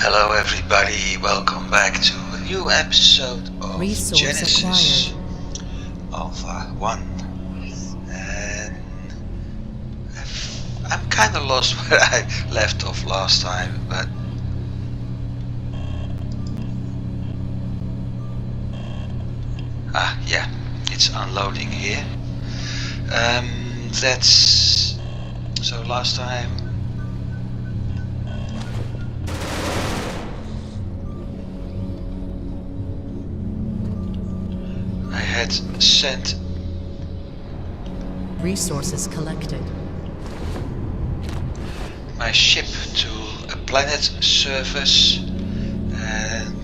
Hello everybody, welcome back to a new episode of Resource Genesis acquired. Alpha 1. And I'm kinda lost where I left off last time, but yeah, it's unloading here. That's so last time I had sent Resources collected. my ship to a planet surface, and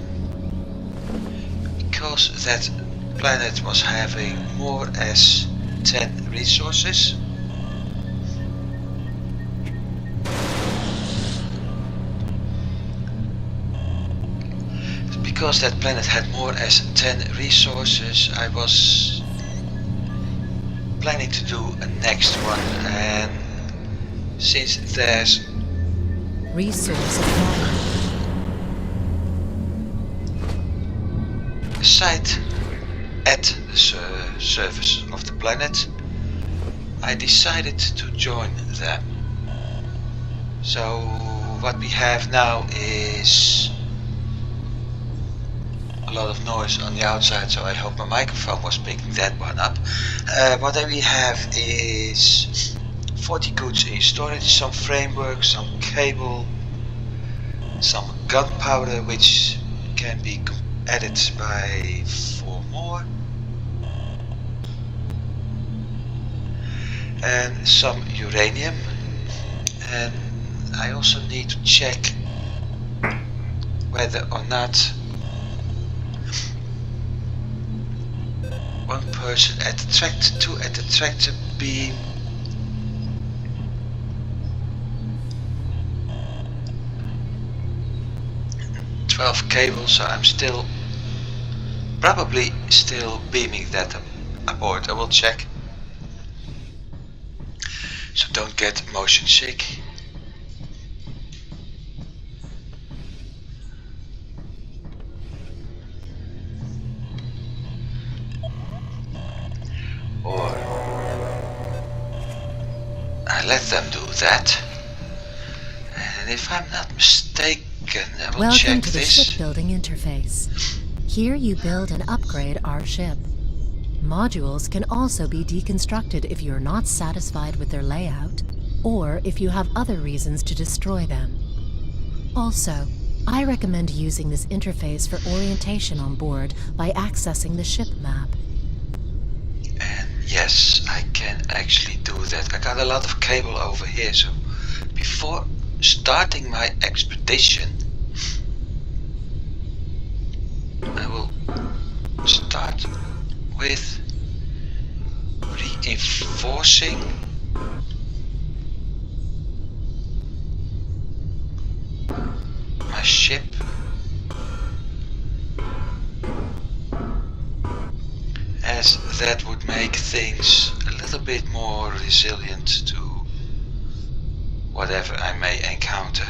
because that planet was having more as 10 resources, because that planet had more as 10 resources, I was planning to do a next one, and since there's Resource acquired. a site at the surface of the planet, I decided to join them. So what we have now is a lot of noise on the outside, so I hope my microphone was picking that one up. What we have is 40 goods in storage, some framework, some cable, some gunpowder which can be added by 4 more, and some uranium. And I also need to check whether or not one person at the tractor beam cable, so I'm probably still beaming that aboard. I will check, so don't get motion sick. Or I let them do that. And if I'm not mistaken, I will Welcome check to the this. shipbuilding interface. Here you build and upgrade our ship. Modules can also be deconstructed if you're not satisfied with their layout, or if you have other reasons to destroy them. Also, I recommend using this interface for orientation on board by accessing the ship map. And yes, I can actually do that. I got a lot of cable over here, so before starting my expedition, I will start with reinforcing my ship, as that would make things a little bit more resilient to whatever I may encounter.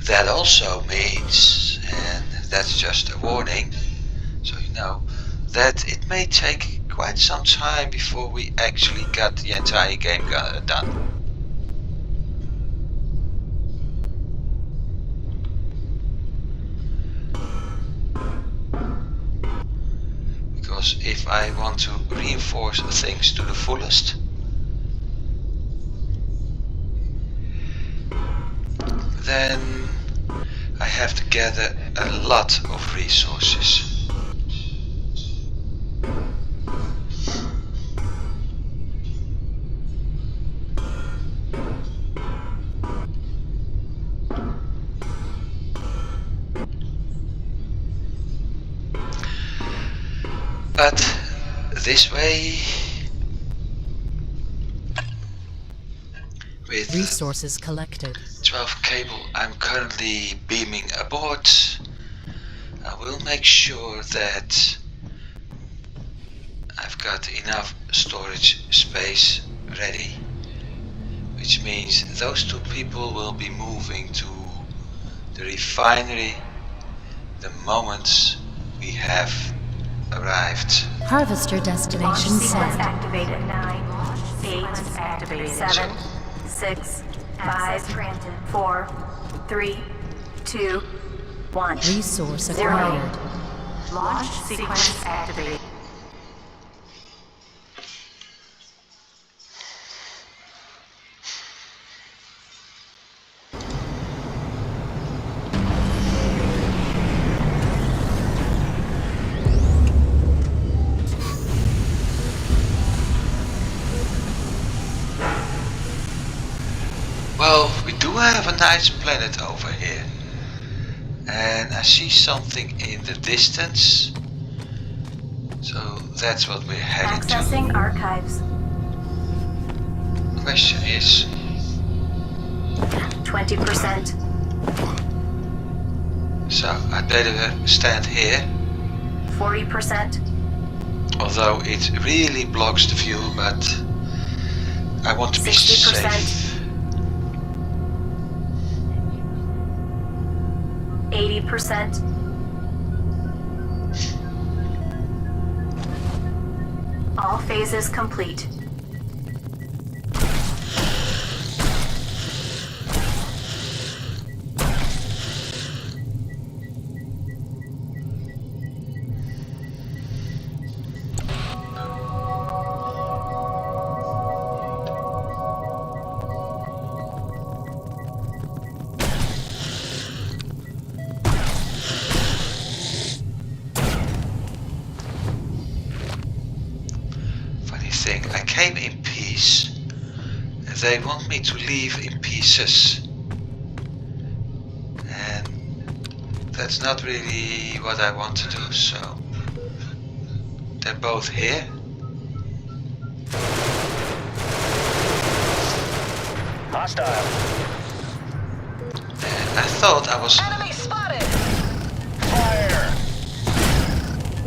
That also means, and that's just a warning, so you know, that it may take quite some time before we actually got the entire game done. Because if I want to reinforce things to the fullest, then I have to gather a lot of resources. But this way, with Resources collected. 12 cable, I'm currently beaming aboard. I will make sure that I've got enough storage space ready, which means those two people will be moving to the refinery the moment we have arrived. Harvester destination set. Activated. 9, 8, activated. 7, 6, 5, 4, 3, 2, 1. Resource acquired. Launch sequence activated. Well, we do have a nice planet over here. And I see something in the distance. So that's what we're heading Accessing archives. to. Question is, 20%. so I better stand here. 40%. Although it really blocks the view, but I want to be 60%. safe. 80%. All phases complete. I came in peace, and they want me to leave in pieces, and that's not really what I want to do, so they're both here. Hostile. And I thought I was... Enemy spotted! Fire!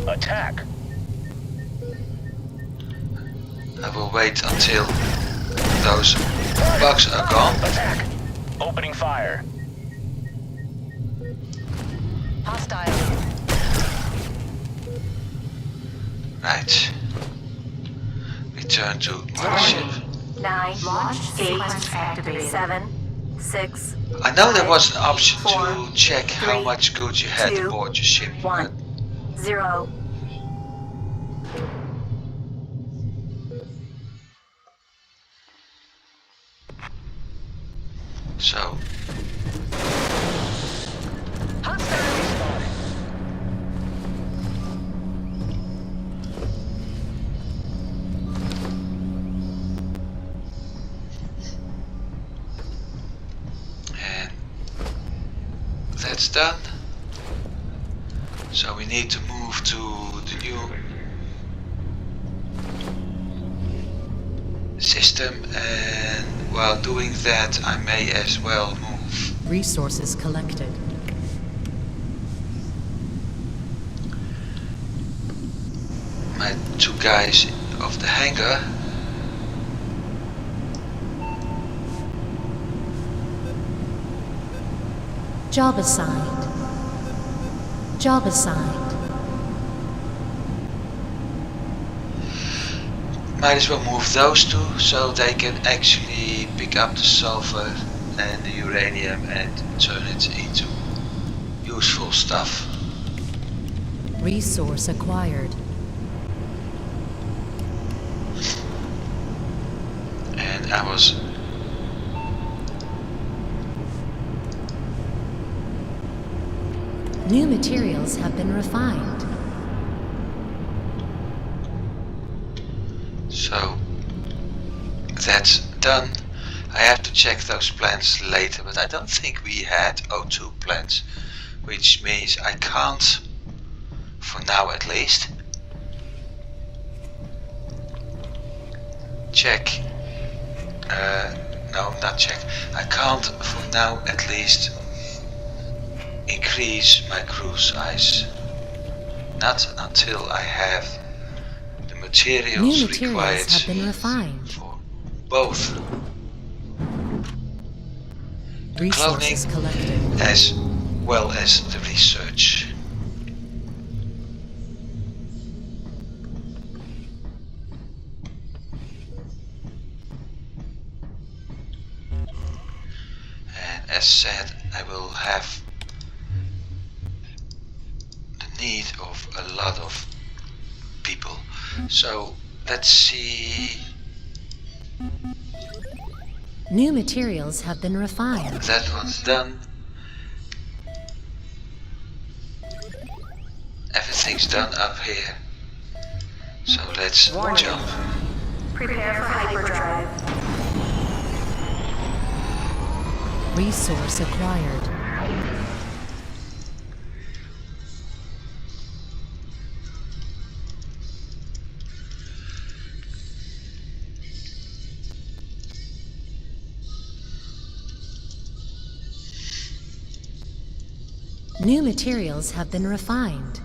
Attack! I will wait until those bugs are gone. Attack! Opening fire. Hostile. Right. Return to mothership. 9, 8, activated. 7, 6. I know there was an option Four, to check how 3, much goods you had 2, aboard your ship. 1, 0. So, and that's done. So we need to move to the new system, and while doing that I may as well move Resources collected. my two guys of the hangar. Job assigned. Job assigned. Might as well move those two so they can actually pick up the sulfur and the uranium and turn it into useful stuff. Resource acquired. And I was New materials have been refined. so that's done. I have to check those plans later, but I don't think we had O2 plans, which means I can't, for now at least, check. No, not check. I can't for now at least increase my crew size. Not until I have the materials New required materials have been refined. for both the Resources cloning collected. as well as the research. And as said, I will have the need of a lot of people. So let's see. New materials have been refined. That one's done. Everything's done up here. So let's jump. Prepare for hyperdrive. Resource acquired. New materials have been refined.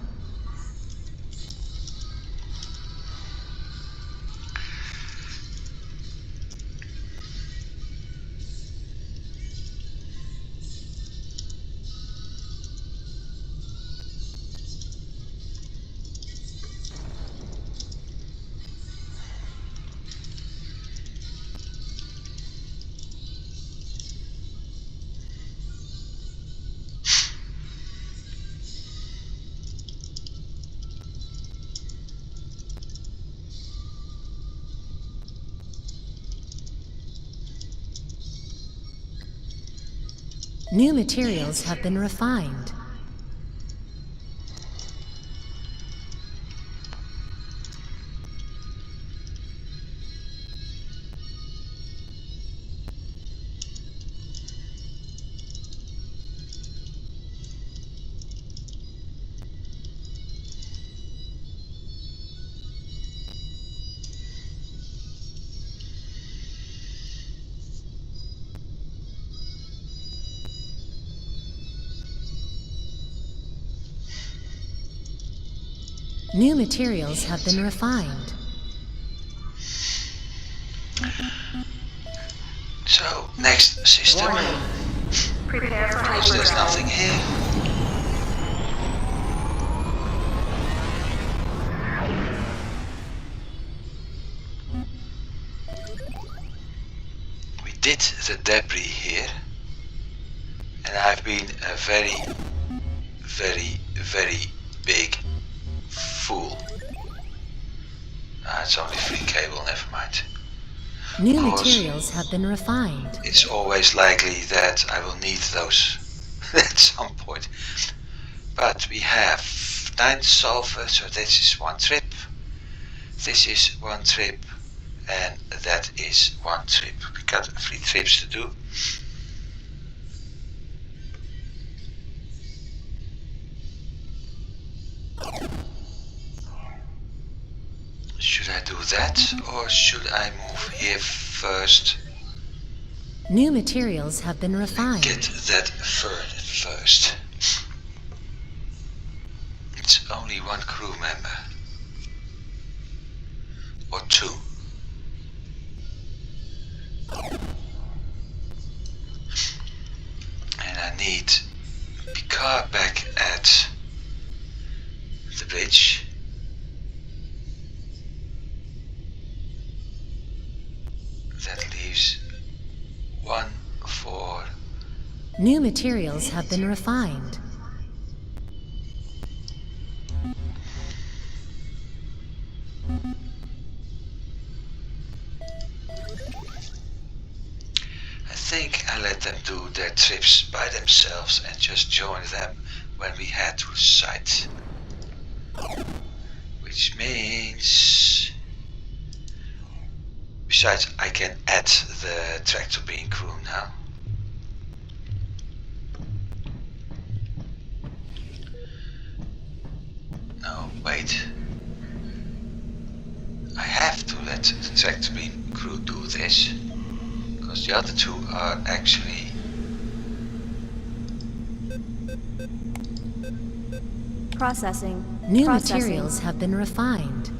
New materials have been refined. New materials have been refined. So, next system. Prepare for Because there's hyperdrive. nothing here. We did the debris here. And I've been a very, very big fool. It's only free cable, never mind. New Of course. materials have been refined. It's always likely that I will need those at some point. But we have 9 sulfur, so this is 1 trip. This is 1 trip, and that is 1 trip. We got 3 trips to do. Should I do that, or should I move here first? New materials have been refined. Get that furnace first. It's only 1 crew member. Or 2. And I need Picard back at the bridge. That leaves 1 for... New materials have been refined. I think I let them do their trips by themselves and just join them when we head to the site. Which means... Besides, I can add the tractor beam crew now. No, wait. I have to let the tractor beam crew do this, because the other 2 are actually Processing. New Processing. materials have been refined.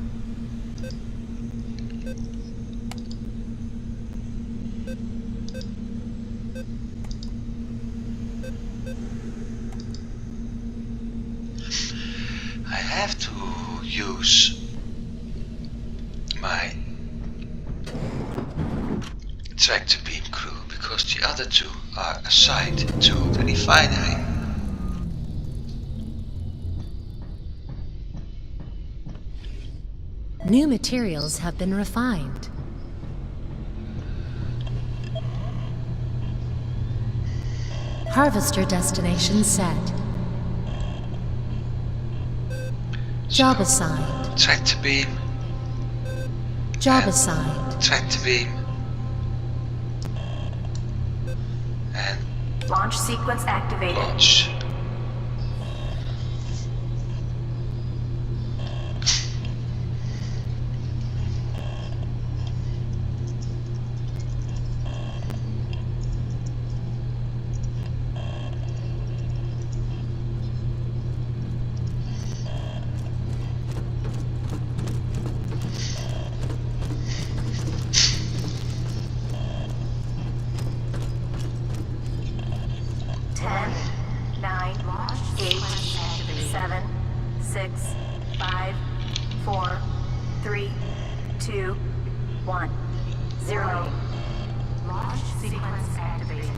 I have to use my tractor beam crew because the other two are assigned to the refinery. New materials have been refined. Harvester destination set. Job assigned. Tractor beam, Job and assigned. tractor beam, and Launch sequence activated. launch. Ten, 9, 8, 7, 6, 5, 4, 3, 2, 1, 0. Launch sequence activated.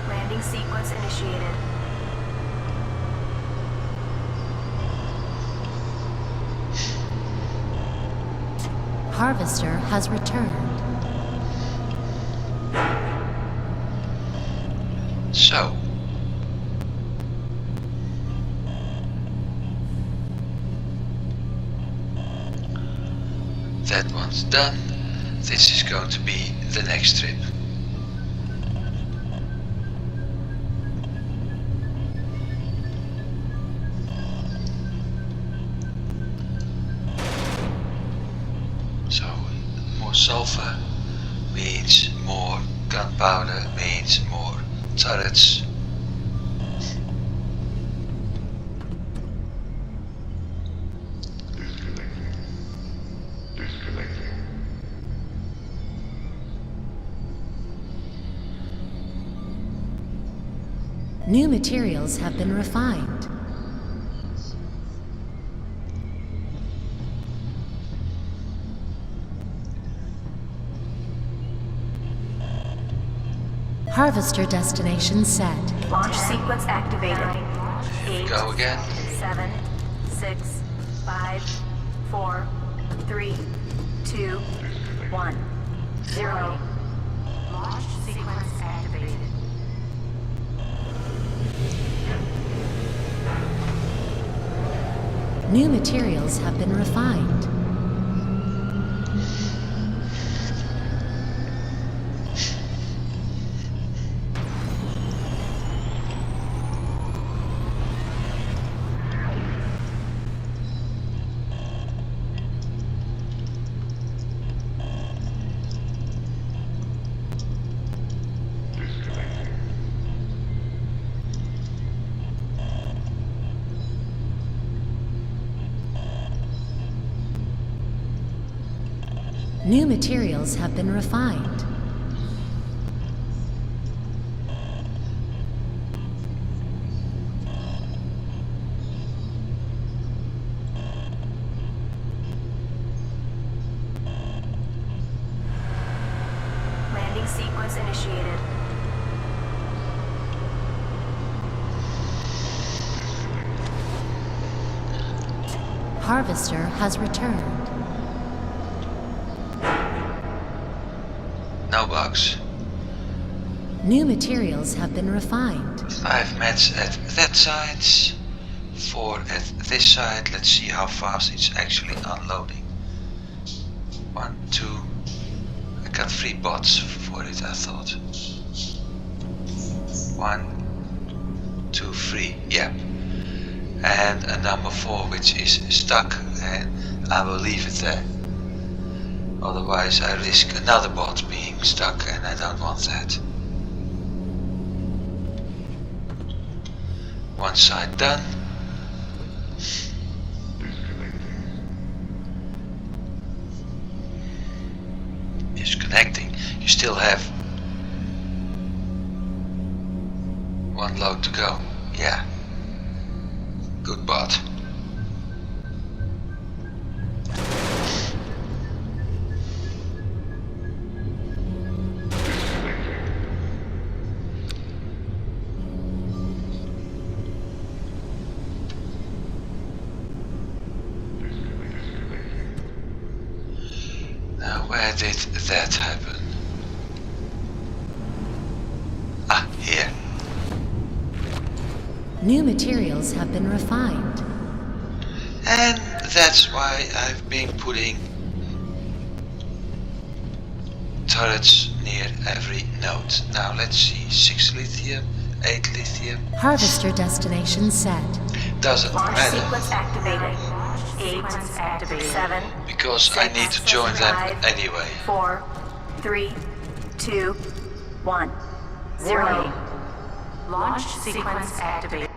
Landing sequence initiated. Harvester has returned. So, that one's done. This is going to be the next trip. So, more sulfur means more gunpowder, means more turrets. New materials have been refined. Harvester destination set. Launch sequence activated. 8, Go again. 7, 6, 5, 4, 3, 2, 1, 0. Launch sequence activated. New materials have been refined. New materials have been refined. Harvester has returned. No bugs. New materials have been refined. 5 mats at that side, 4 at this side. Let's see how fast it's actually unloading. 1, 2. I got 3 bots for it, I thought. 1, 2, 3. Yeah. And a number 4 which is stuck, and I will leave it there. Otherwise I risk another bot being stuck, and I don't want that. One side done. Disconnecting. You still have 1 load to go. Yeah. Good bot. Now where did that happen? Ah, here. New materials have been refined. And that's why I've been putting turrets near every node. Now let's see, 6 lithium, 8 lithium. Harvester destination set. Doesn't Launch matter, sequence activated. 8 activated. 7. because I need to join them anyway. 4, 3, 2, 1, 0. Launch sequence activated.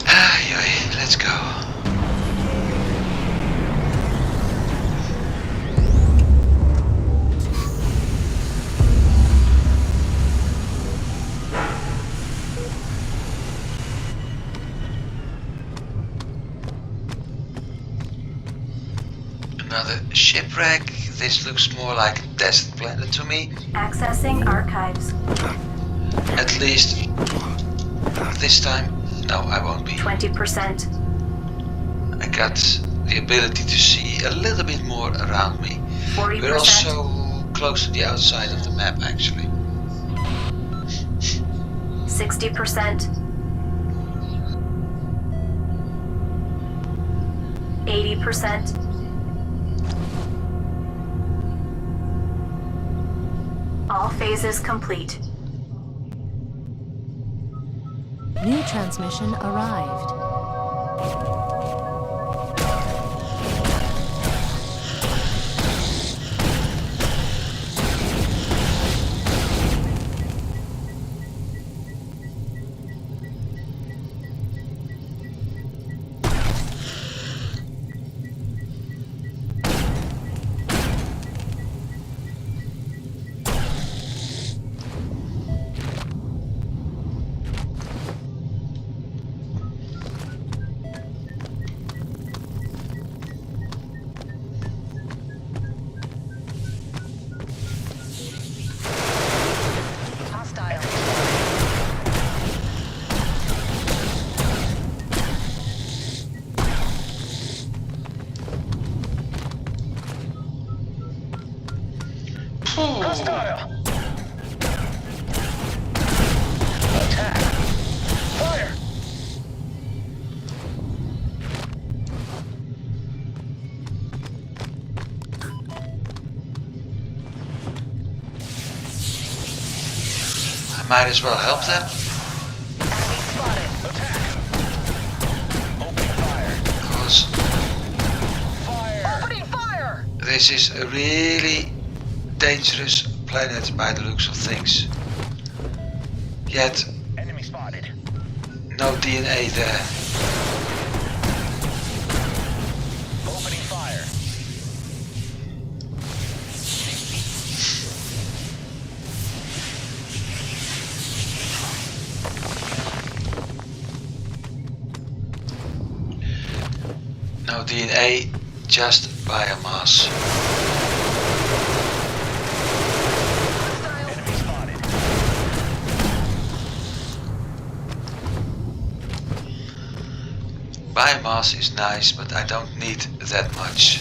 Anyway, let's go. Another shipwreck. This looks more like a desert planet to me. Accessing archives. At least this time. No, I won't be. 20%. I got the ability to see a little bit more around me. 40%. We're also close to the outside of the map, actually. 60%. 80%. All phases complete. New transmission arrived. Hostile! Attack! Fire! I might as well help them. Enemy spotted! Attack! Opening fire! Because Fire! Opening fire! this is a really dangerous planet by the looks of things. Yet Enemy spotted. No DNA there. Opening fire. No DNA, just biomass. Enemy spotted. Biomass is nice, but I don't need that much.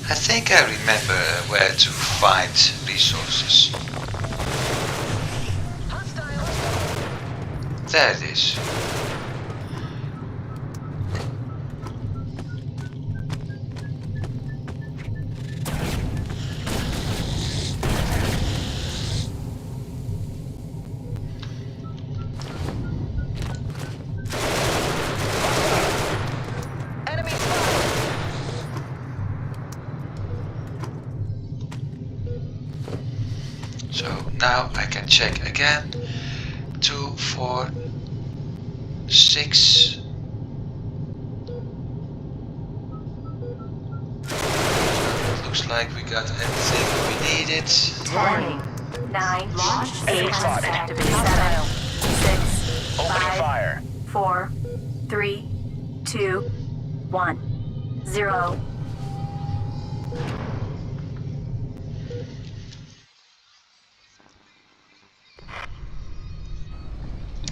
I think I remember where to find resources. There it is. Enemy spotted. So now I can check again. 2, 4, 6. Looks like we got everything we needed. Warning. 9. Launch Enemy sequence spotted. activated. 7. 6. Opening 5. fire. 4. 3. 2. 1. 0.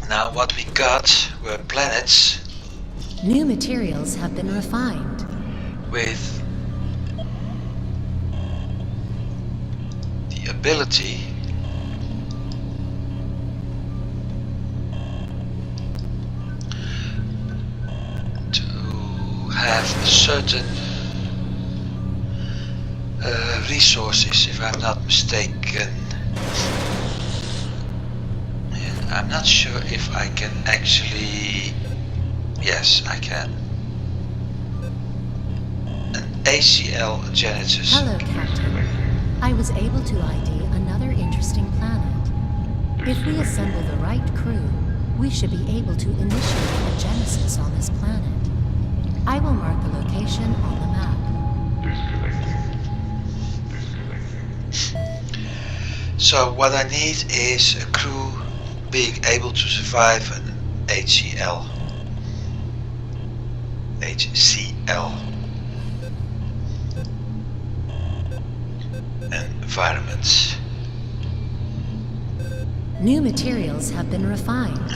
Now what we got were planets New materials have been refined. with the ability to have certain resources, if I'm not mistaken. And I'm not sure if I can actually... Yes, I can. An ACL Genesis. Hello, Captain. I was able to ID another interesting planet. If we assemble the right crew, we should be able to initiate a genesis on this planet. I will mark the location on the map. So what I need is a crew being able to survive an HCL environment. New materials have been refined.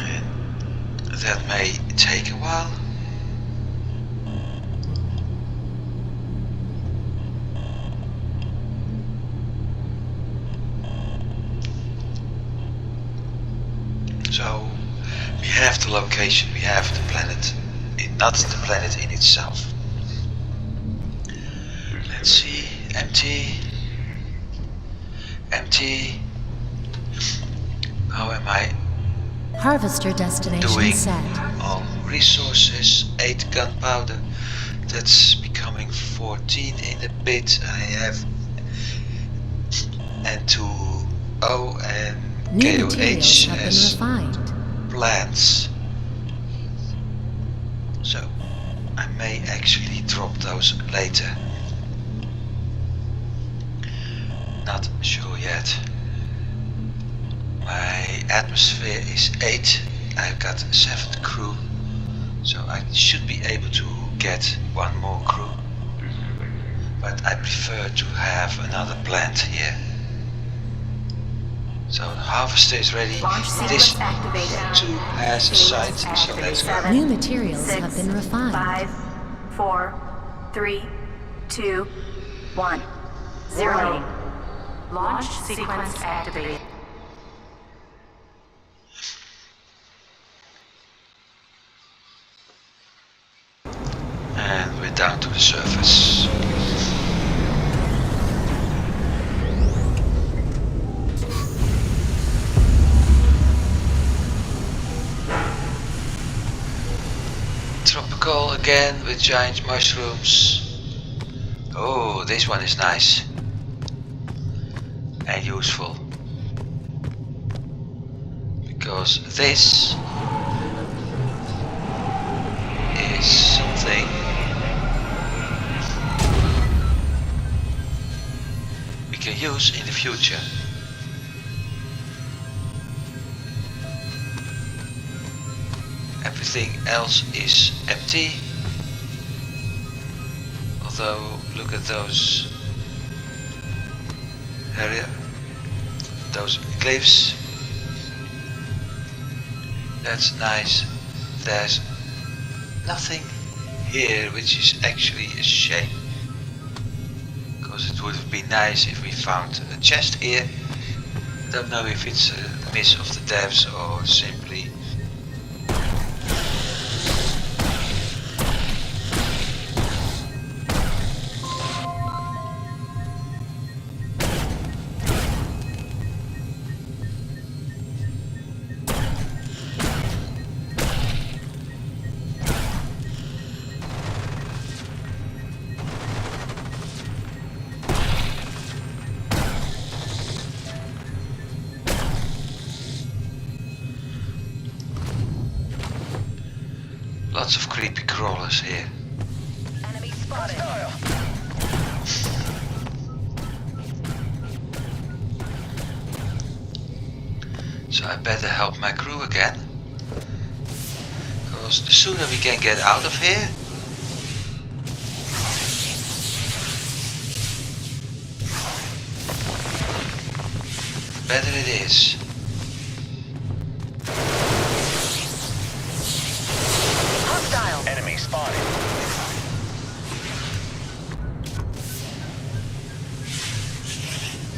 That may take a while. So we have the location, we have the planet, not the planet in itself. Let's see, empty. How am I Harvester destination doing set. on resources? 8 gunpowder, that's becoming 14 in a bit. I have N2O and New materials KOH have been as refined. plants. So I may actually drop those later. Not sure yet. My atmosphere is 8. I've got 7 crew. So I should be able to get 1 more crew. But I prefer to have another plant here. So the harvester is ready. Launch This sequence activated. too has a site, so let's go. New materials have been refined. 5, 4, 3, 2, 1. Zero. Launch sequence activated. And we're down to the surface. Tropical again with giant mushrooms. Oh, this one is nice and useful, because this is something we can use in the future. Everything else is empty, although look at those those glyphs. That's nice. There's nothing here, which is actually a shame, because it would have been nice if we found a chest here. I don't know if it's a miss of the devs or simply lots of creepy crawlers here. Enemy spotted. So I better help my crew again, because the sooner we can get out of here, the better it is. Hostile. Enemy spotted.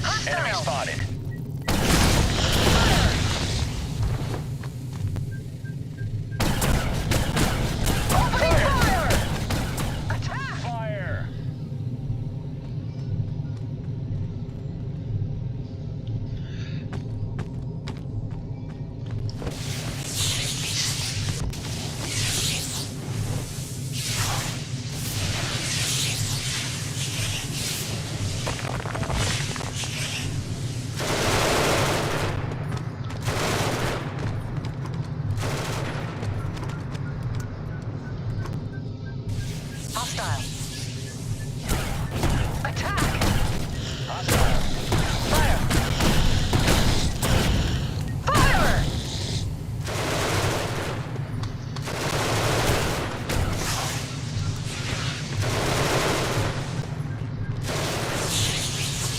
Hostile. Enemy spotted. Opening fire! Attack! Fire! Hostile. Attack! Hostile. Fire! Fire!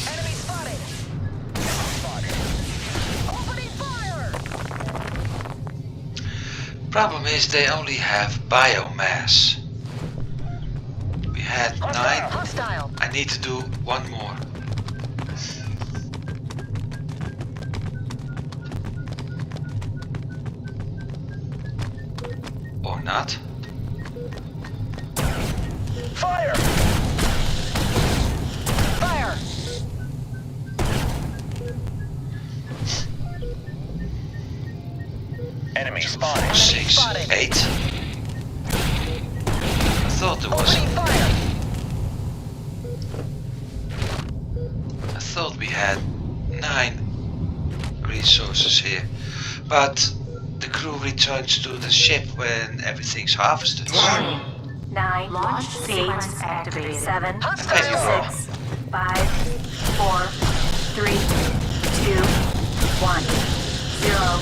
Enemy spotted. Spotted. Opening fire! Problem is they only have biomass. We had 9. Hostile. I need to do one more. Or not. Fire! Fire! Enemy spotted. 6, Spotted. 8. I thought there was. Opening fire! I thought we had 9 resources here, but the crew returns to the ship when everything's harvested. 9. Launch sequence activated. 7, Hostile. 6, 5, 4, 3, 2, 1. 0.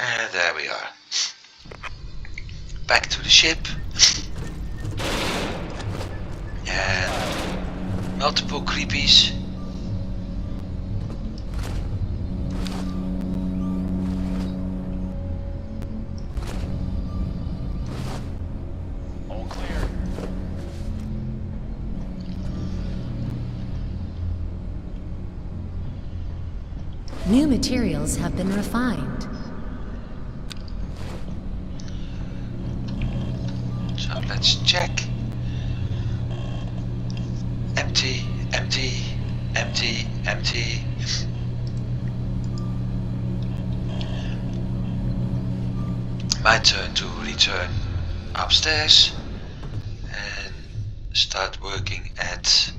And there we are. Back to the ship. And multiple creepies. New materials have been refined. So let's check. Empty, empty, empty, empty. My turn to return upstairs and start working at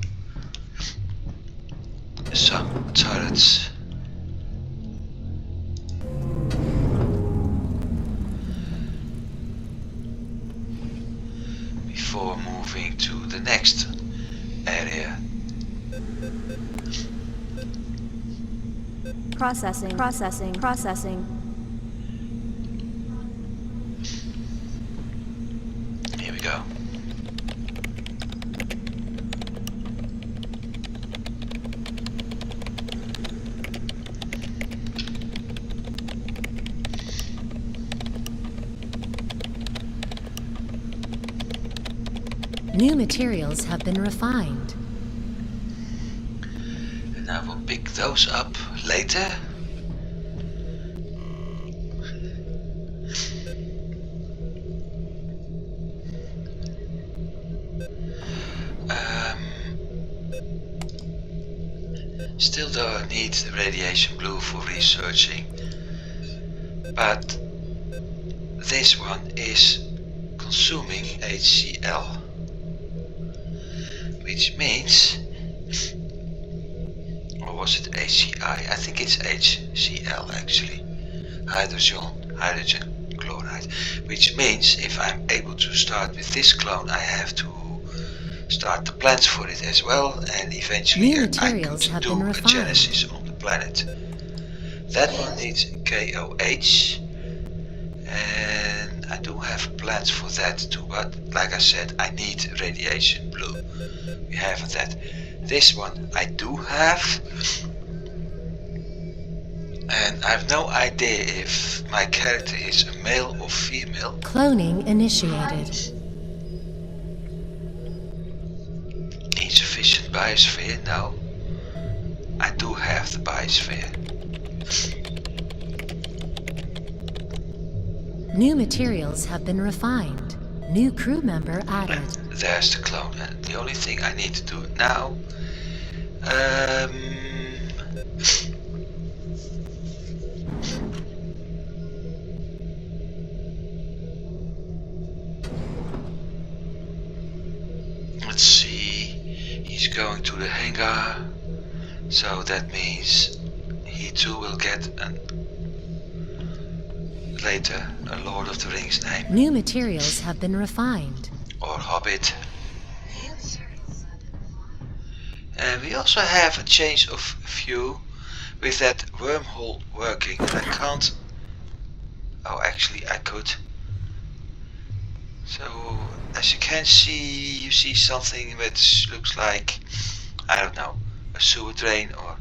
some turrets. Before moving to the next area. Processing, processing, processing. Here we go. New materials have been refined. And I will pick those up later. Still don't need the radiation blue for researching, but this one is consuming HCl, which means, or was it HCI? I think it's HCl actually, hydrogen chloride, which means if I'm able to start with this clone, I have to start the plans for it as well, and eventually New I materials could have do been a refined. genesis on the planet. That one needs KOH, and I do have plans for that too, but like I said, I need radiation blue. We haven't that. This one I do have, and I have no idea if my character is a male or female. Cloning initiated. Insufficient biosphere? No. I do have the biosphere. New materials have been refined. New crew member added. And there's the clone. And the only thing I need to do now, let's see, he's going to the hangar, so that means he too will get later a Lord of the Rings name, New materials have been refined. or Hobbit. And we also have a change of view with that wormhole working, and I can't, oh actually I could. So as you can see, you see something which looks like, I don't know, a sewer drain, or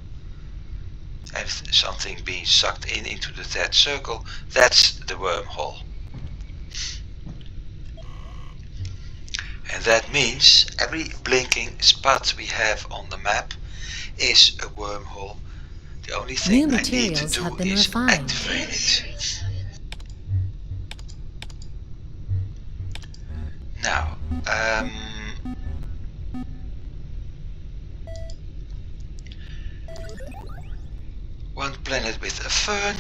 something being sucked into the dead circle. That's the wormhole. And that means every blinking spot we have on the map is a wormhole. The only thing New I need to materials do have been is refined. activate it. Now, one planet with a fern,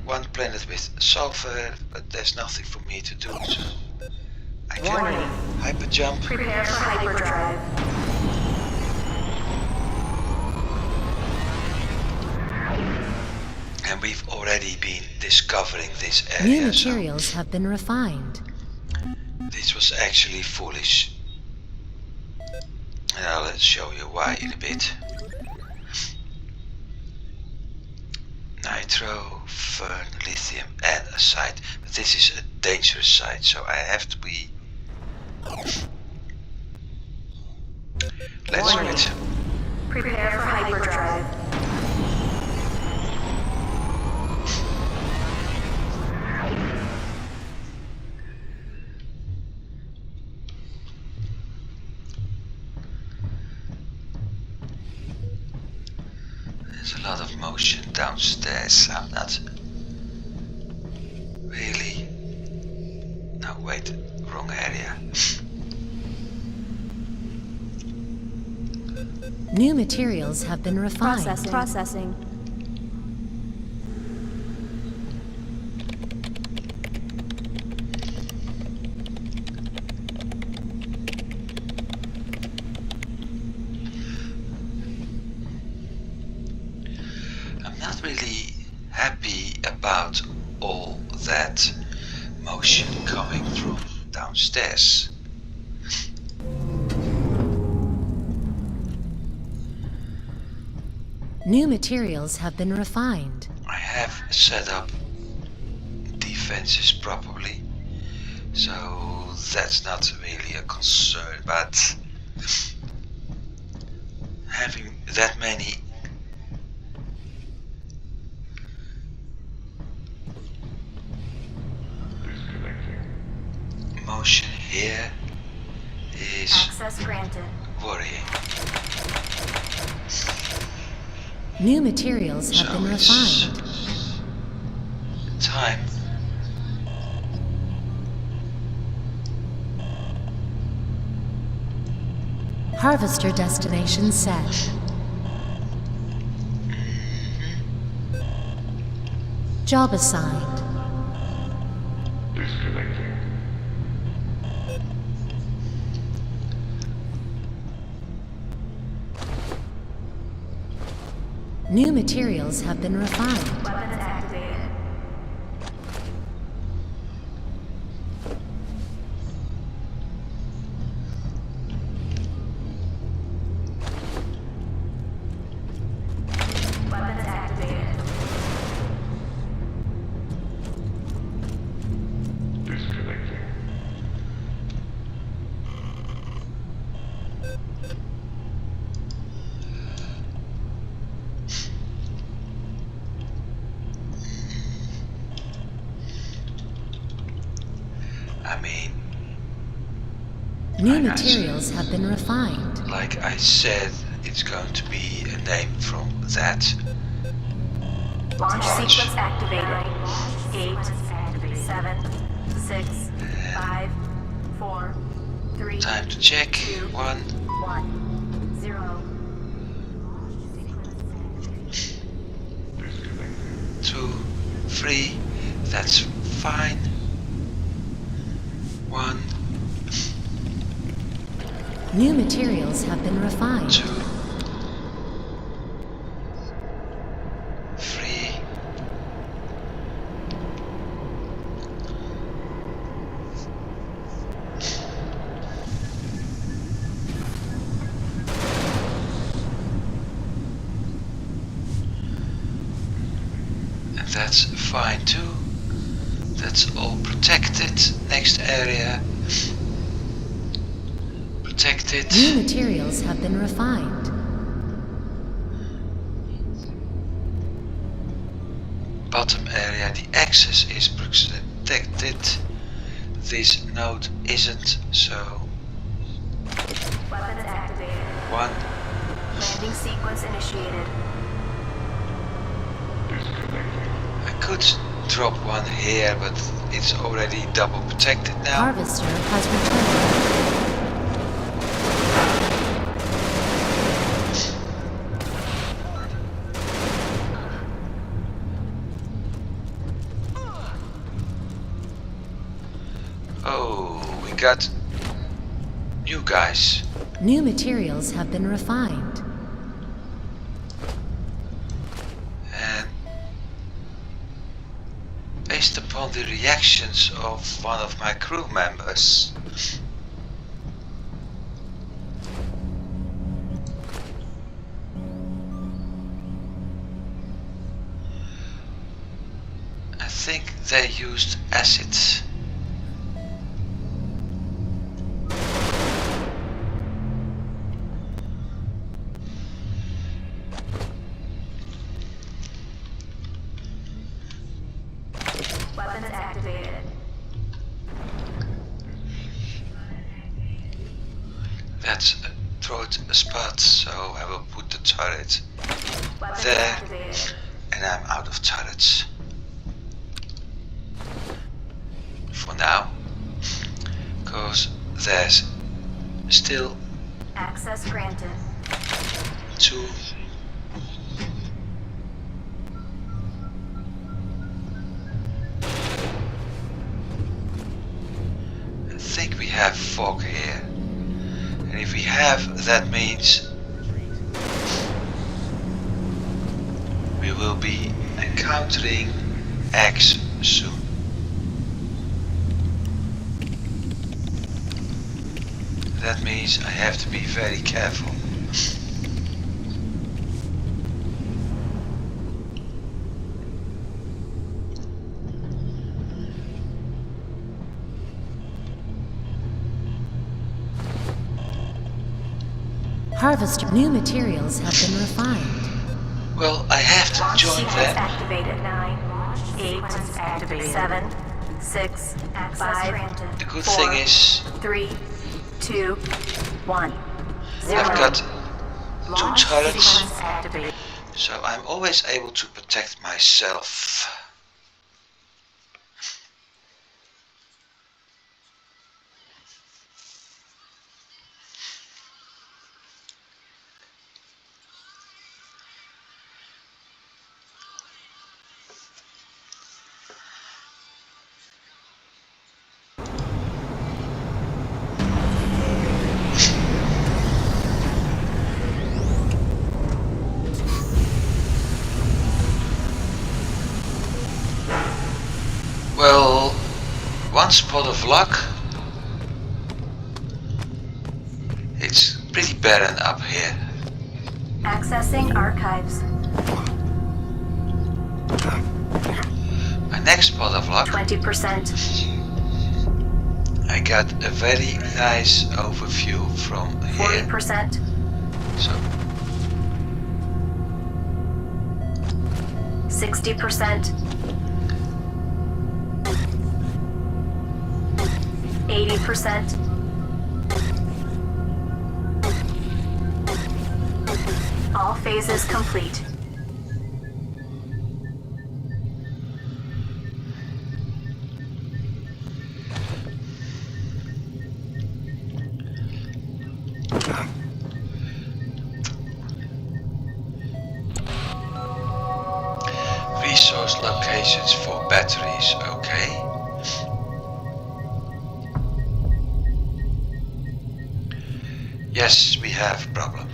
one planet with sulfur, but there's nothing for me to do, so I can Warning. hyper jump. Prepare for hyperdrive. And we've already been discovering this New area, so materials have been refined. this was actually foolish. And I'll show you why in a bit. Nitro, fern, lithium and a site. But this is a dangerous site, so I have to be... Let's Warning. quit. Prepare for hyperdrive. There's a lot of motion downstairs. I'm not really... No, wait, wrong area. New materials have been refined. Processing. I'm not really happy about all that motion coming from downstairs. New materials have been refined. I have set up defenses properly, so that's not really a concern, but having that many motion here is Access granted. worrying. New materials have So been it's refined. time. Harvester destination set. Job assigned. New materials have been refined. Weapons activated. Weapons activated. I mean, New materials have been refined. like I said, it's going to be a name from that. Launch Launch. sequence activated. 8, 7, 6, 5, 4, 3, Time to check. 2, 1, 1, 0. 2, 3. That's fine. 1, New materials have been refined. 2, 3. And that's fine too. That's all protected. Next area. Protected. New materials have been refined. Bottom area, the access is protected. This node isn't, so Weapons activated. 1, Landing sequence initiated. I could drop one here, but it's already double protected now. Harvester has returned. Oh, we got new guys. New materials have been refined. And based upon the reactions of one of my crew members, I think they used acid. Weapons activated. That's a throat spot, so I will put the turret Weapons there, activated. and I'm out of turrets. For now. Because there's still Access granted. 2. I think we have fog here. And if we have, that means we will be encountering X soon. That means I have to be very careful. Harvest new materials have been refined. Well, I have to Launch join sequence them. activated. 9, 8, activated. 7, 6, 5, The good 4, thing is 3, 2, 1. 0. I've got 2 Launch turrets, sequence activated. so I'm always able to protect myself. Well, one spot of luck. It's pretty barren up here. Accessing archives. My next spot of luck, 20%. I got a very nice overview from here. 40%. So 60%. 80%. All phases complete. resource locations for batteries, okay. Yes, we have a problem.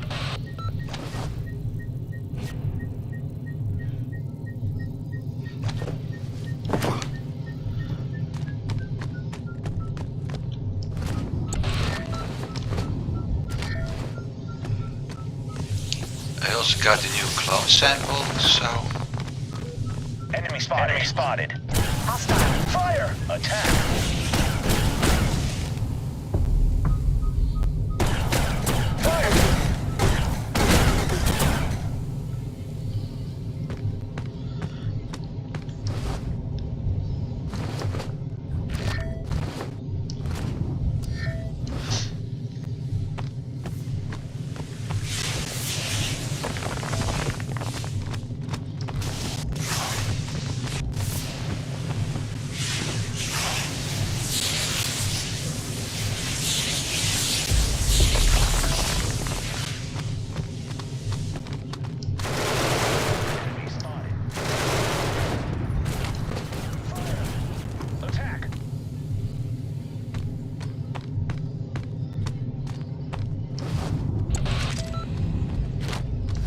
I also got a new clone sample, so... Enemy spotted. Enemy spotted. Hostile. Fire! Attack!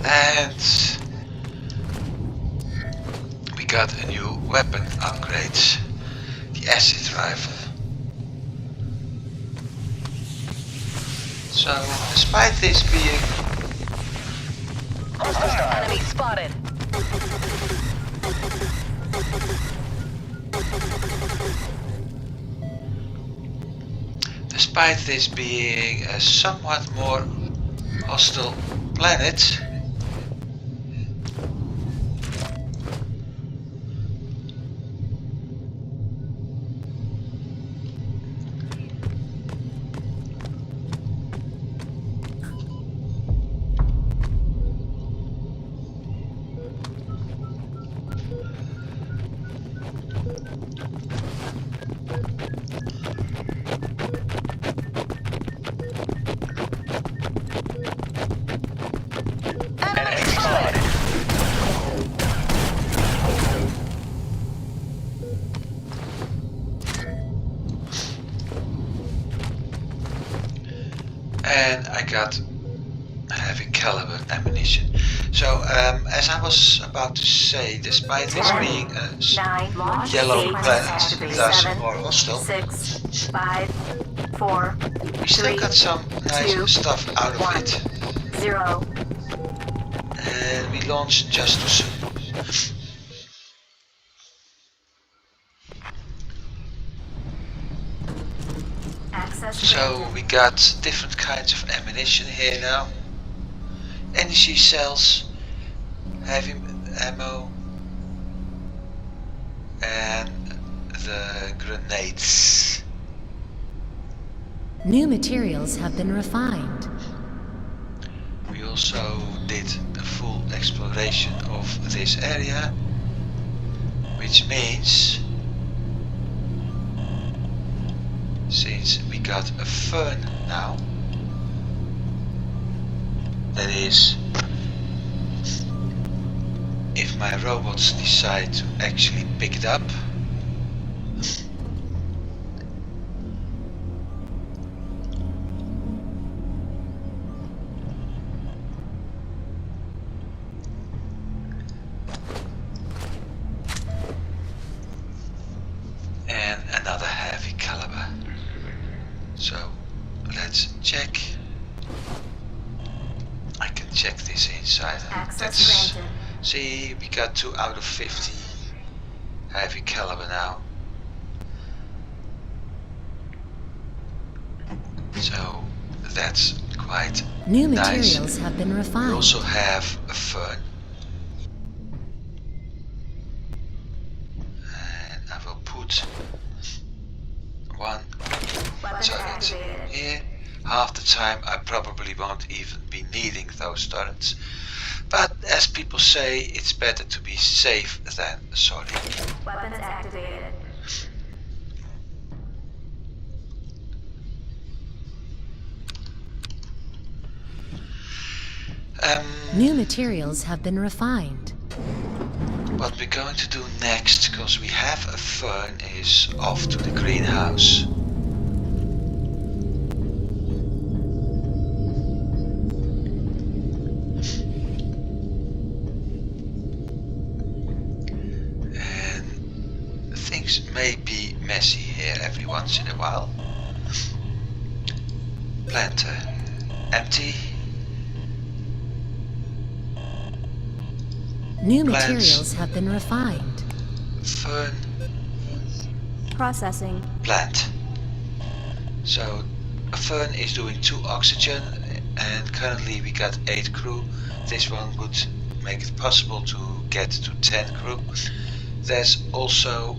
And we got a new weapon upgrade, the acid rifle. So, despite this being Enemy spotted. a somewhat more hostile planet, and I got heavy caliber ammunition. So as I was about to say, despite this 10, being a 9, launch yellow sequence planet, activated. thus 7, more hostile, 6, 5, 4, we still 3, got some nice 2, stuff out of 1, it, 0. and we launched just too soon. Access So granted. we got different kinds of ammunition here now. Energy cells, heavy ammo, and the grenades. New materials have been refined. We also did a full exploration of this area, which means since we got a fern now, that is, if my robots decide to actually pick it up, and another heavy caliber. So let's check. I can check this inside. Access Let's granted. see, we got 2 out of 50 heavy caliber now. So that's quite New nice. materials have been We refined. also have a fern. And I will put one Weapon turret activated. here. Half the time I probably won't even be needing those turrets. But as people say, it's better to be safe than sorry. Weapons activated. New materials have been refined. What we're going to do next, because we have a fern, is off to the greenhouse. And things may be messy here every once in a while. Planter empty. New Plants. materials have been refined. Fern. Processing. Plant. So a fern is doing 2 oxygen, and currently we got 8 crew. This one would make it possible to get to 10 crew. There's also,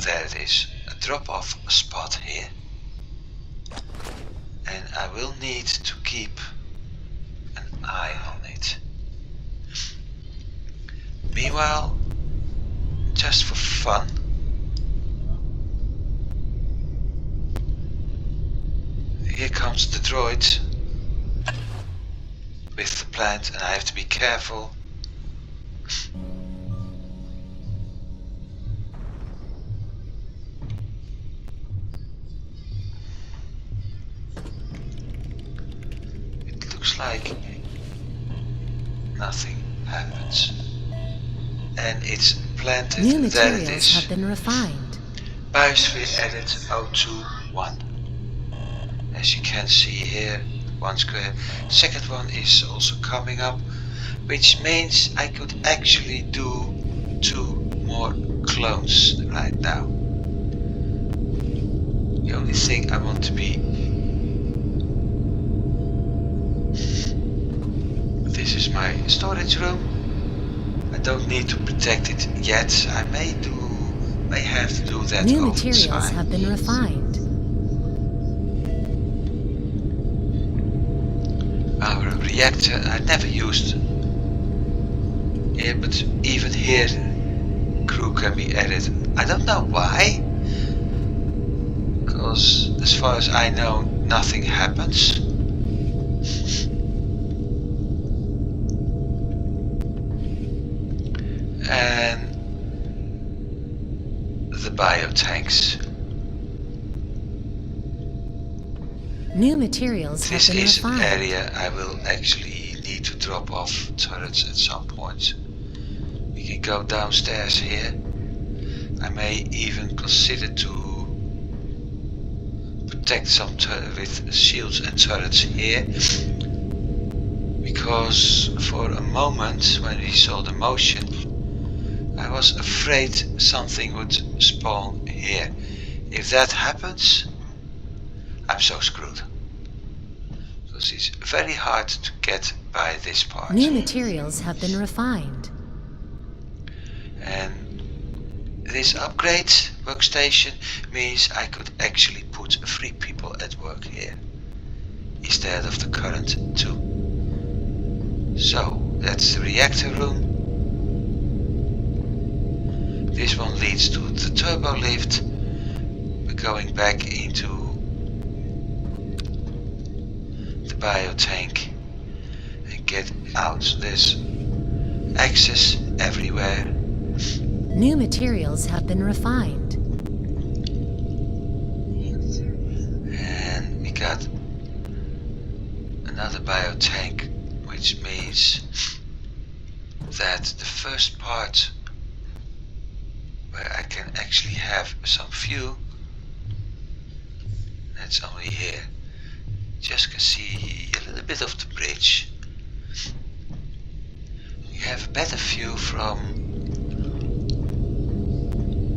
there it is, a drop-off spot here, and I will need to keep an eye on it. Meanwhile, just for fun, here comes the droid with the plant, and I have to be careful. It looks like nothing happens. And it's planted. New There it materials is. have been refined. Biosphere edit 021. As you can see here, 1 square. Second one is also coming up, which means I could actually do 2 more clones right now. The only thing I want to be... This is my storage room. I don't need to protect it yet. I may have to do that New over materials time. have been refined. Our reactor I never used here, but even here crew can be added. I don't know why, because as far as I know nothing happens. And the biotanks. New materials have This been is an refined. area I will actually need to drop off turrets at some point. We can go downstairs here. I may even consider to protect some with shields and turrets here. Because for a moment when we saw the motion, I was afraid something would spawn here. If that happens, I'm so screwed. Because it's very hard to get by this part. New materials have been refined. And this upgrade workstation means I could actually put 3 people at work here instead of the current 2. So that's the reactor room. This one leads to the turbo lift. We're going back into the biotank and get out. There's access everywhere. New materials have been refined. And we got another biotank, which means that the first part where I can actually have some view, that's only here. Just can see a little bit of the bridge. You have a better view from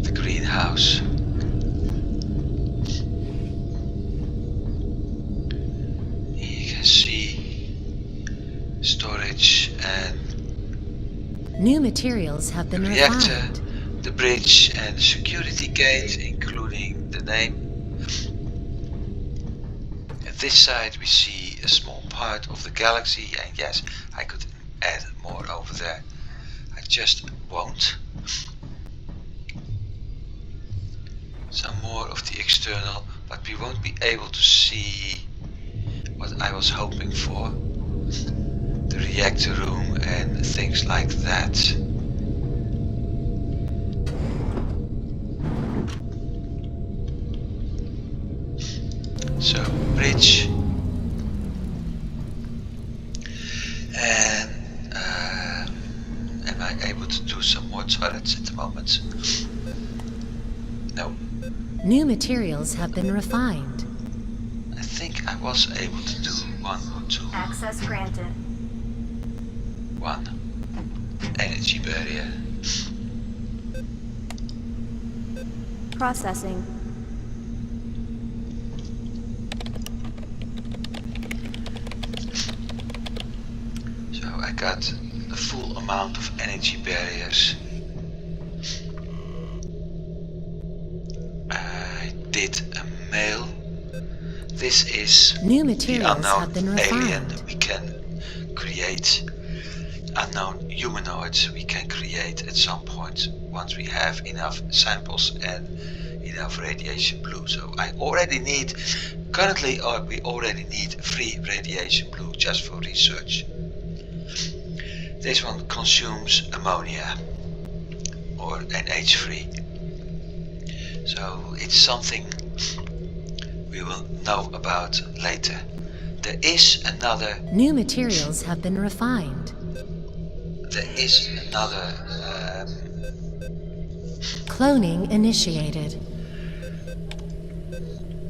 the greenhouse. You can see storage and New materials have been reactor, refined. the bridge and the security gate, including the name. At this side we see a small part of the galaxy, and yes, I could add more over there. I just won't. Some more of the external, but we won't be able to see what I was hoping for. The reactor room and things like that. So, bridge. And am I able to do some more turrets at the moment? No. New materials have been refined. I think I was able to do 1 or 2. Access granted. 1. Energy barrier. Processing. So I got the full amount of energy barriers. I did a mail. This is New the materials unknown have been alien refined. we can create. Unknown humanoids we can create at some point once we have enough samples and enough radiation blue. So I already need, currently we already need 3 radiation blue just for research. This one consumes ammonia or NH3. So it's something we will know about later. There is another New materials have been refined. Cloning initiated.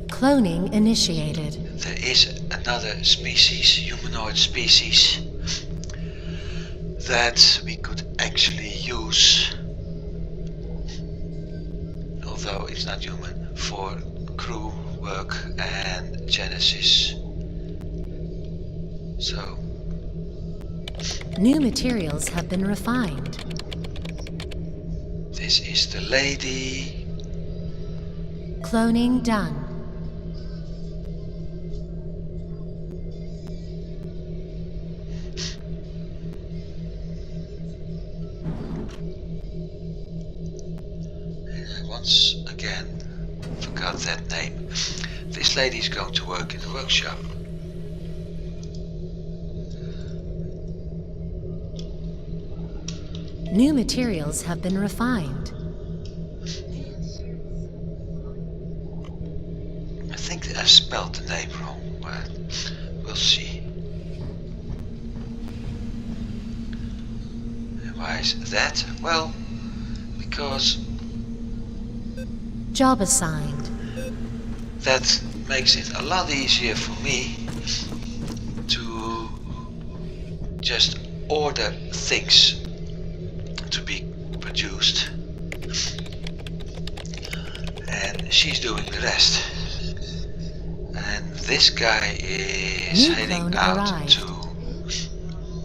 Cloning initiated. There is another species, humanoid species, that we could actually use, although it's not human, for crew work and Genesis. So New materials have been refined. this is the lady. Cloning done. And I once again forgot that name. This lady is going to work in the workshop. New materials have been refined. I think I spelled the name wrong. but we'll see. And why is that? Well, because Job assigned. that makes it a lot easier for me to just order things to be produced, and she's doing the rest. And this guy is New heading clone out arrived. to,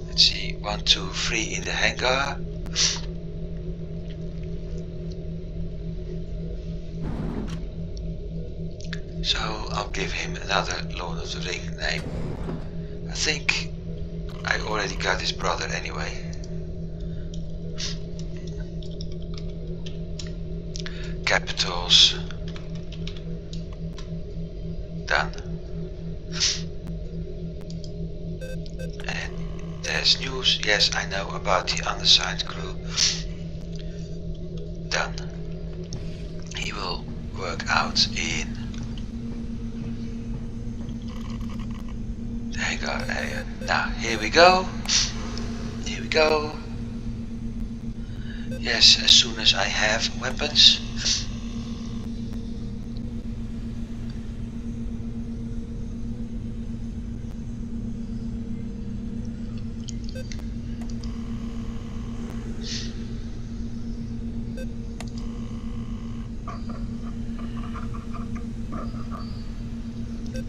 let's see, 1, 2, 3 in the hangar. So I'll give him another Lord of the Ring name. I think I already got his brother anyway. Capitals. Done. And there's news. Yes, I know about the undersigned crew. Done. He will work out in the hangar area. Now, here we go. Here we go. Yes, as soon as I have weapons.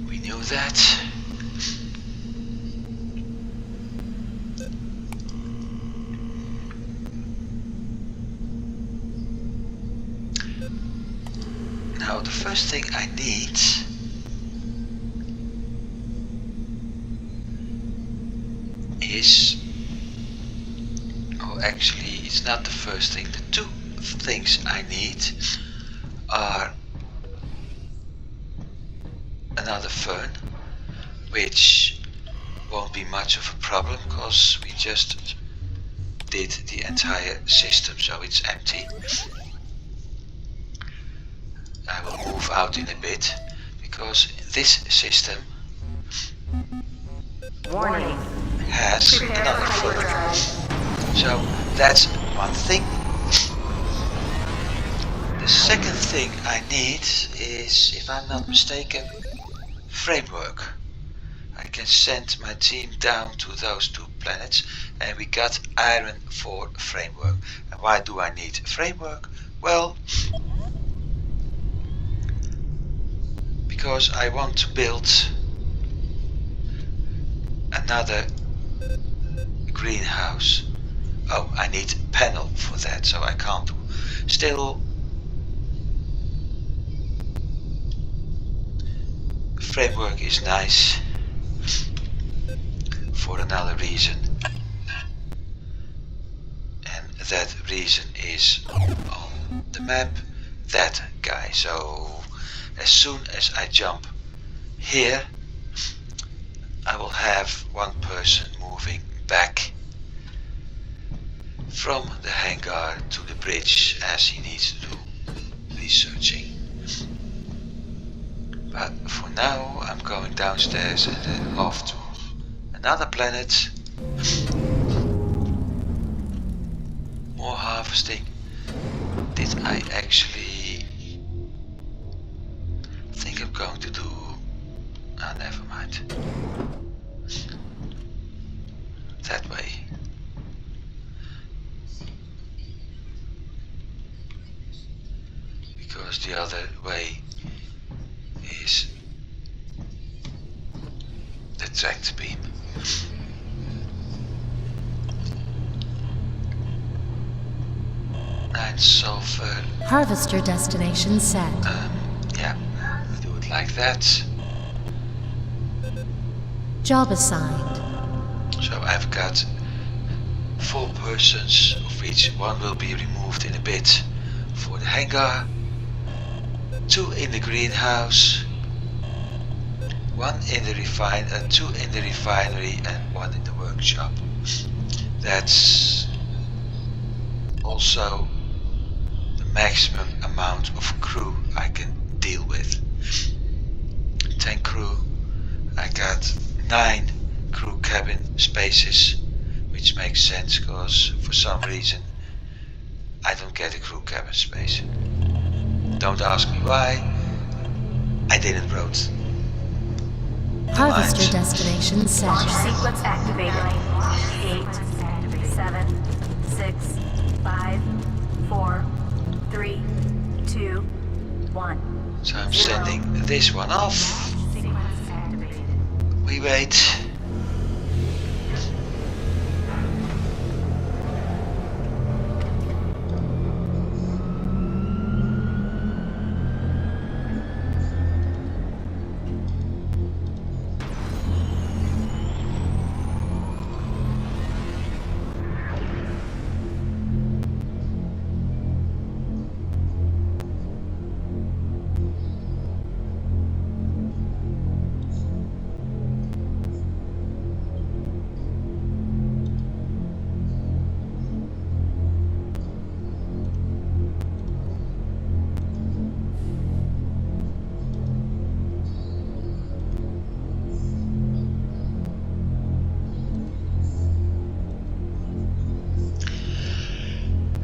We knew that. Now the first thing I need is, oh actually it's not the first thing, the two things I need are another fern, which won't be much of a problem because we just did the entire system, so it's empty. I will move out in a bit because this system Warning. has Prepare another for fern. hyperdrive. So that's one thing. The second thing I need is, if I'm not mistaken, framework. I can send my team down to those two planets, and we got iron for framework. And why do I need framework? Well, because I want to build another greenhouse. Oh, I need panel for that, so I can't do. Still, framework is nice for another reason, and that reason is on the map, that guy. So as soon as I jump here, I will have one person moving back from the hangar to the bridge as he needs to do researching. But for now I'm going downstairs and then off to another planet. More harvesting. Did I actually think I'm going to do... Ah, never mind. That way. Because the other way is the tracked beam. Nine sulfur. Harvester destination set. Yeah, we do it like that. Job assigned. So I've got 4 persons, of which 1 will be removed in a bit for the hangar, 2 in the greenhouse, 2 in the refinery and 1 in the workshop. That's also the maximum amount of crew I can deal with. 10 crew, I 9 crew cabin spaces, which makes sense because for some reason I don't get a crew cabin space. Don't ask me why. I didn't wrote the Harvester lines. destination set. Launch sequence activated. 8, 7, 6, 5, 4, 3, 2, 1. So I'm sending this one off. Sequence activated. We wait.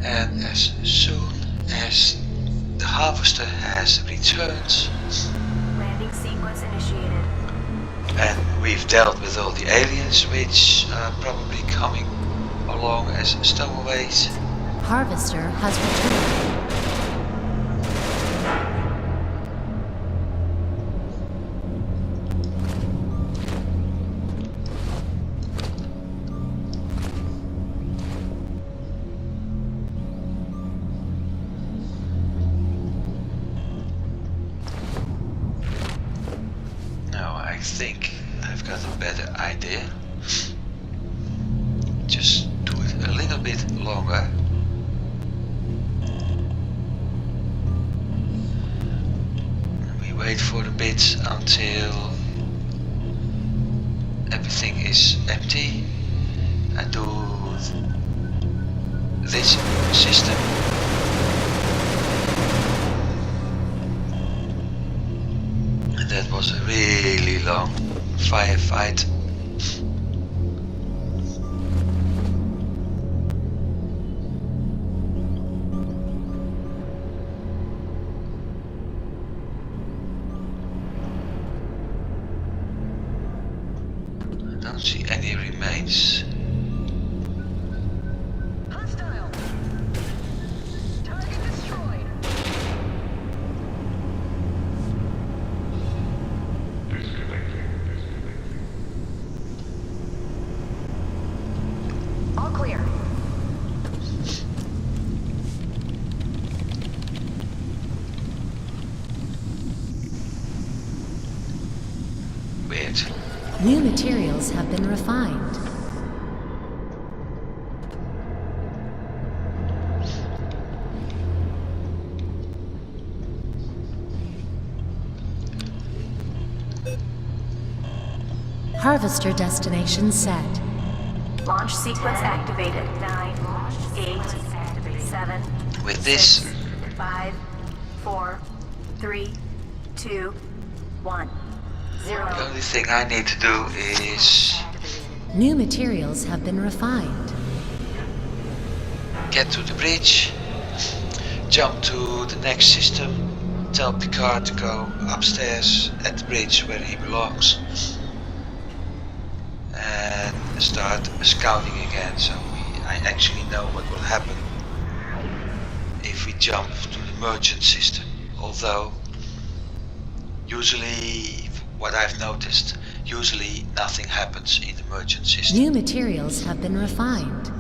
And as soon as the harvester has returned Landing sequence initiated. and we've dealt with all the aliens which are probably coming along as stowaways, Harvester has returned. now I think I've got a better idea. Just do it a little bit longer. We wait for a bit until everything is empty and do this system. And that was a really long firefight. I don't see any remains. Hostile. Target destroyed. All clear. Weird. New materials have been refined. Harvester destination set. Launch sequence activated. 9, 8, 7, With this, 5, 4, 3, 2, 1. 0. the only thing I need to do is New materials have been refined. get to the bridge, jump to the next system, tell Picard to go upstairs at the bridge where he belongs, and start scouting again, so I actually know what will happen if we jump to the merchant system. Although usually, what I've noticed, usually nothing happens in the merchant system. New materials have been refined.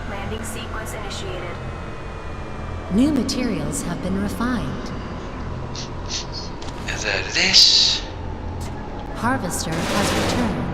Landing sequence initiated. New materials have been refined. And there it is. Harvester has returned.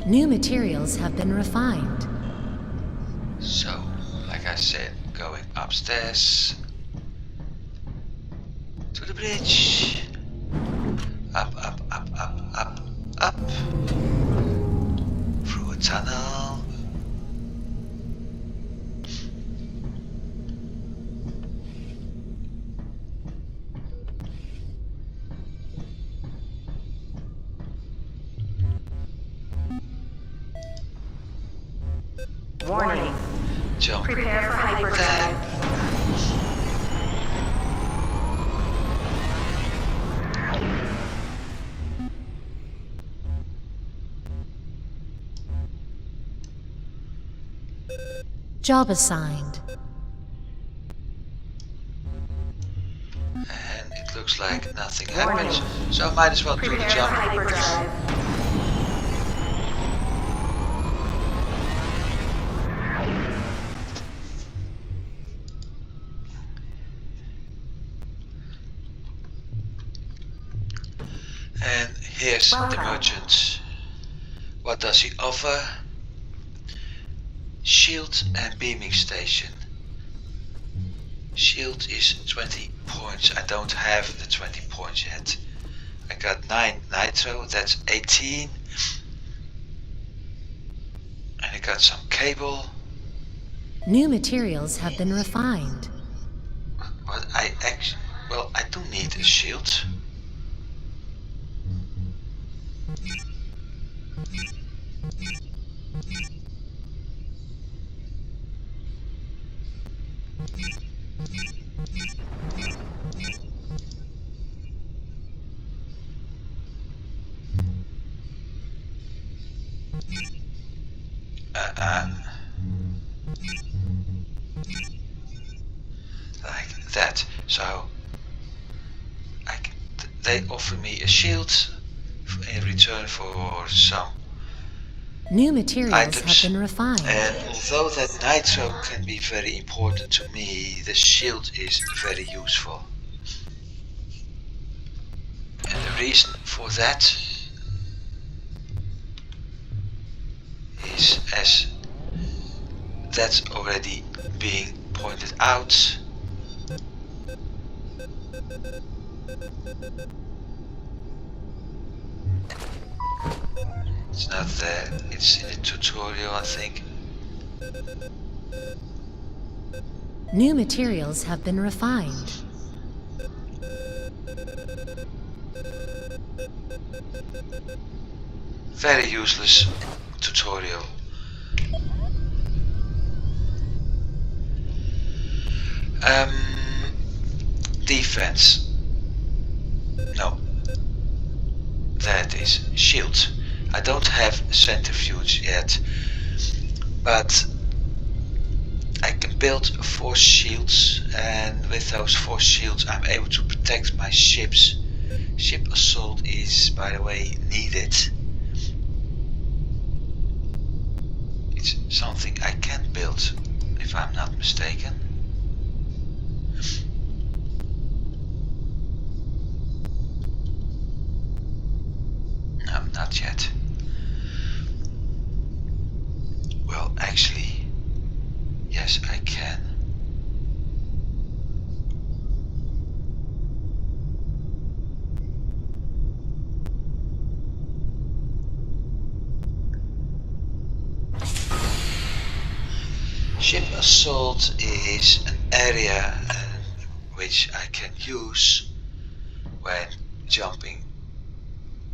New materials have been refined. So, like I said, going upstairs to the bridge. Up, up, up, up, up, up. Through a tunnel. Warning. Jump. Prepare for hyperdrive. Job assigned. And it looks like nothing happens, so I might as well do the Prepare for jump. hyperdrive. And here's the Welcome. merchant. What does he offer? Shield and beaming station. Shield is 20 points. I don't have the 20 points yet. I got 9 nitro, that's 18. And I got some cable. New materials have been refined. But I actually, well, I do need a shield. Like that. So they offer me a shield in return for some New materials items. have been refined. And although that nitro can be very important to me, the shield is very useful. And the reason for that is, as that's already being pointed out, it's not there, it's in the tutorial, I think. New materials have been refined. Very useless tutorial. Defense. No. That is shield. I don't have centrifuge yet, but I can build 4 shields, and with those 4 shields I'm able to protect my ships. Ship assault is, by the way, needed. It's something I can build, if I'm not mistaken. No, not yet. Well, actually, yes, I can. Ship assault is an area which I can use when jumping,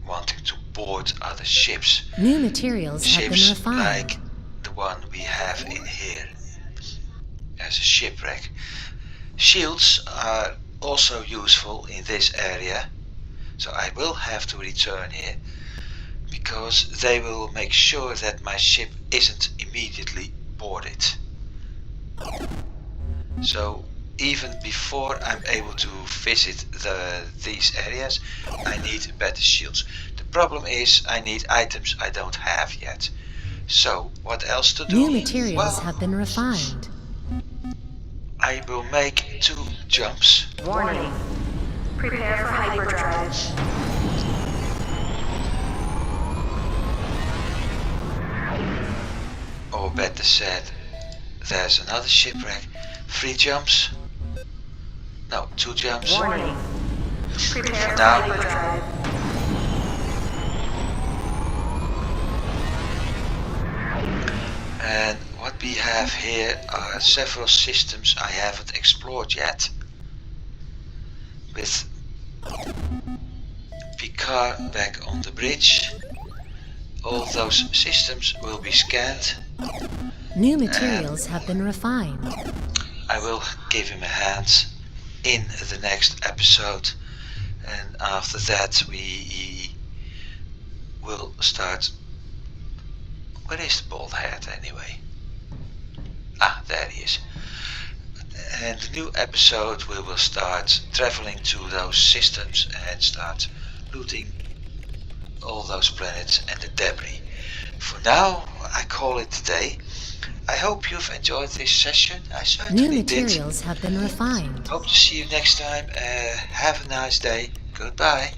wanting to board other ships. New materials have been Ships refined. like the one we have in here as a shipwreck. Shields are also useful in this area, so I will have to return here because they will make sure that my ship isn't immediately boarded. So even before I'm able to visit these areas, I need better shields. The problem is I need items I don't have yet. So what else to do? New materials Well, have been refined. I will make 2 jumps. Warning. Prepare for hyperdrive. better said, there's another shipwreck. 3 jumps. No, 2 jumps. Warning. Prepare for now. hyperdrive. And what we have here are several systems I haven't explored yet. With Picard back on the bridge, all those systems will be scanned. New materials have been refined. I will give him a hand in the next episode, and after that we will start. Where is the bald head anyway? Ah, there he is. And the new episode we will start traveling to those systems and start looting all those planets and the debris. For now, I call it a day. I hope you've enjoyed this session. I certainly New did. materials have been refined. Hope to see you next time. Have a nice day. Goodbye.